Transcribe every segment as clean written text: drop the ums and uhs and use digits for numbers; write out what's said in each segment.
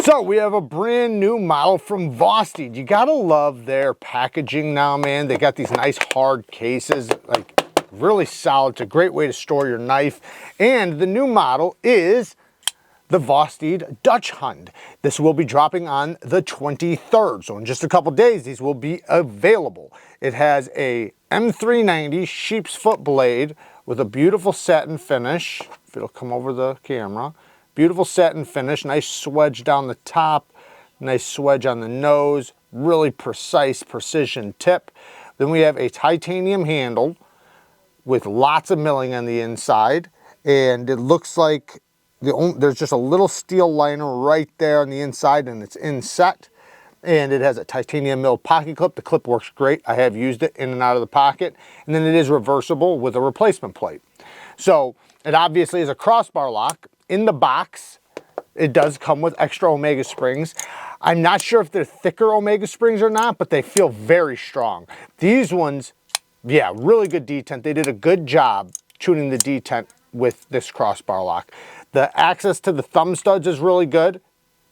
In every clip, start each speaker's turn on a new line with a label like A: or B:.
A: So we have a brand new model from Vosteed. You gotta love their packaging now, man. They got these nice hard cases, like really solid. It's a great way to store your knife. And the new model is the Vosteed Daschund. This will be dropping on the 23rd. So in just a couple days, these will be available. It has a M390 sheep's foot blade with a beautiful satin finish. If it'll come over the camera. Beautiful satin finish, nice swedge down the top, nice swedge on the nose, really precise precision tip. Then we have a titanium handle with lots of milling on the inside, and it looks like there's just a little steel liner right there on the inside, and it's inset. And it has a titanium milled pocket clip. The clip works great. I have used it in and out of the pocket. And then it is reversible with a replacement plate. So it obviously is a crossbar lock. In the box, it does come with extra Omega springs. I'm not sure if they're thicker Omega springs or not, but they feel very strong. These ones, yeah, really good detent. They did a good job tuning the detent with this crossbar lock. The access to the thumb studs is really good.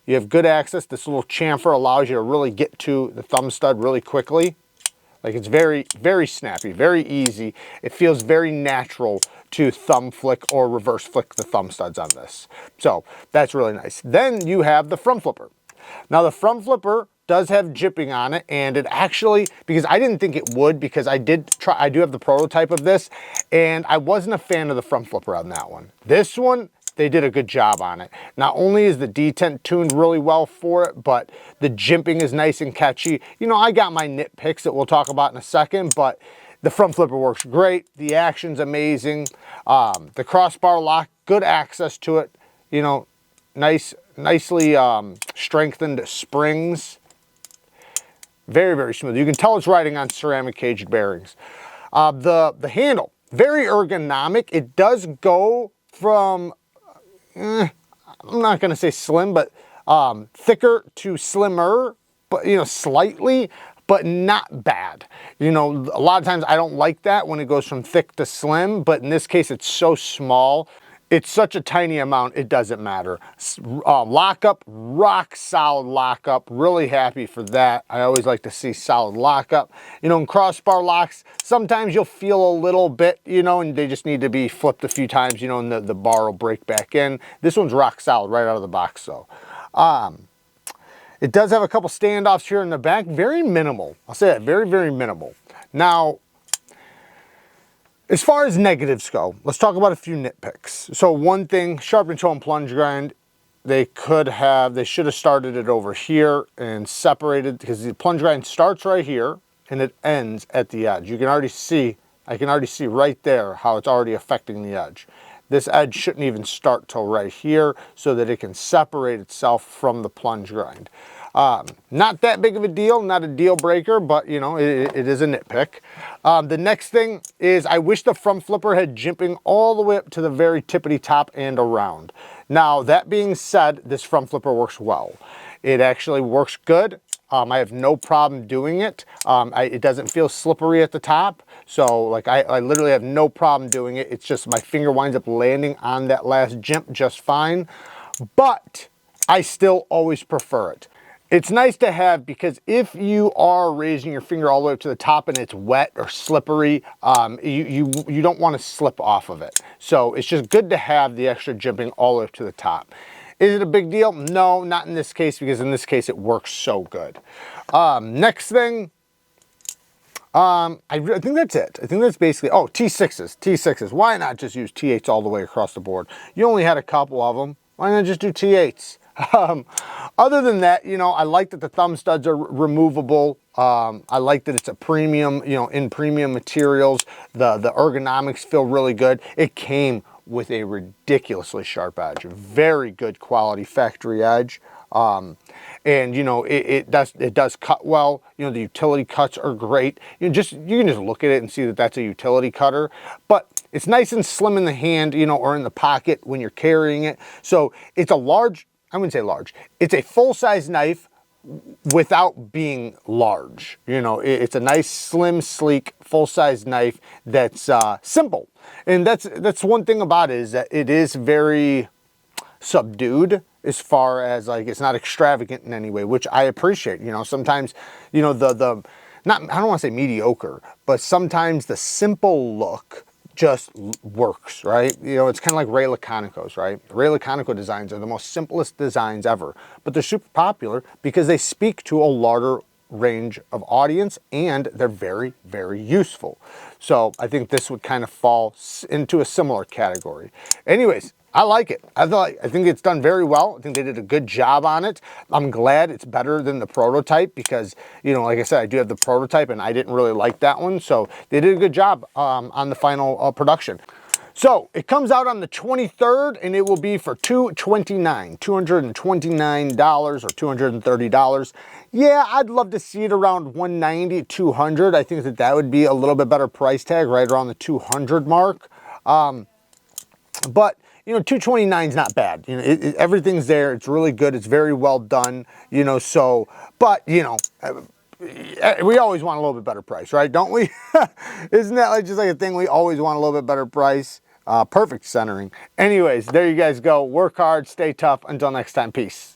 A: You have good access. This little chamfer allows you to really get to the thumb stud really quickly. Like, it's very, very snappy, very easy. It feels very natural to thumb flick or reverse flick the thumb studs on this. So that's really nice. Then you have the front flipper. Now the front flipper does have jipping on it, and it actually, because I didn't think it would, because I do have the prototype of this, and I wasn't a fan of the front flipper on that one. This one, they did a good job on it. Not only is the detent tuned really well for it, but the jimping is nice and catchy. You know, I got my nitpicks that we'll talk about in a second, but the front flipper works great. The action's amazing. The crossbar lock, good access to it. You know, nicely strengthened springs. Very, very smooth. You can tell it's riding on ceramic caged bearings. The handle, very ergonomic. It does go from I'm not going to say slim, but thicker to slimmer, but, you know, slightly, but not bad. You know, a lot of times I don't like that when it goes from thick to slim, but in this case, it's so small. It's such a tiny amount, it doesn't matter. Lockup, rock solid lockup. Really happy for that. I always like to see solid lockup. You know, in crossbar locks, sometimes you'll feel a little bit, you know, and they just need to be flipped a few times, you know, and the bar will break back in. This one's rock solid right out of the box, though. It does have a couple standoffs here in the back. Very minimal. I'll say that, very, very minimal. Now, as far as negatives go, let's talk about a few nitpicks. So one thing, sharpen toe and plunge grind, they should have started it over here and separated, because the plunge grind starts right here and it ends at the edge. You can already see, I can already see right there how it's already affecting the edge. This edge shouldn't even start till right here so that it can separate itself from the plunge grind. Not that big of a deal, not a deal breaker, but you know, it is a nitpick. The next thing is I wish the front flipper had jimping all the way up to the very tippity top and around. Now, that being said, this front flipper works well. It actually works good. I have no problem doing it. It doesn't feel slippery at the top. So like I literally have no problem doing it. It's just my finger winds up landing on that last jimp just fine. But I still always prefer it. It's nice to have, because if you are raising your finger all the way up to the top and it's wet or slippery, you don't want to slip off of it. So it's just good to have the extra jimping all the way up to the top. Is it a big deal? No, not in this case, because in this case it works so good. Next thing, I think that's it. I think that's basically, oh, T6s, T6s. Why not just use T8s all the way across the board? You only had a couple of them. Why not just do T8s? Other than that, you know, I like that the thumb studs are removable. I like that it's a premium, you know, in premium materials. The ergonomics feel really good. It came with a ridiculously sharp edge, very good quality factory edge. And you know, it does cut well. You know, the utility cuts are great. You can just look at it and see that that's a utility cutter, but it's nice and slim in the hand, you know, or in the pocket when you're carrying it. So it's a large, I wouldn't say large, it's a full-size knife without being large. You know, it's a nice, slim, sleek, full-size knife that's simple. And that's one thing about it, is that it is very subdued. as far as like it's not extravagant in any way, which I appreciate. You know, sometimes, you know, not, I don't want to say mediocre, but sometimes the simple look just works, right? You know, it's kind of like Ray Laconico's, right? Ray Laconico designs are the most simplest designs ever, but they're super popular because they speak to a larger range of audience and they're very, very useful. So I think this would kind of fall into a similar category. Anyways, I like it. I think it's done very well. I think they did a good job on it. I'm glad it's better than the prototype because, you know, like I said, I do have the prototype and I didn't really like that one. So they did a good job on the final production. So it comes out on the 23rd and it will be for $229 or $230. Yeah, I'd love to see it around $190, $200. I think that would be a little bit better price tag, right around the $200 mark. But you know, $229 is not bad. You know, everything's there. It's really good. It's very well done. You know, so, but you know, we always want a little bit better price, right? Don't we? Isn't that like just like a thing? We always want a little bit better price. Perfect centering. Anyways, there you guys go. Work hard, stay tough. Until next time, peace.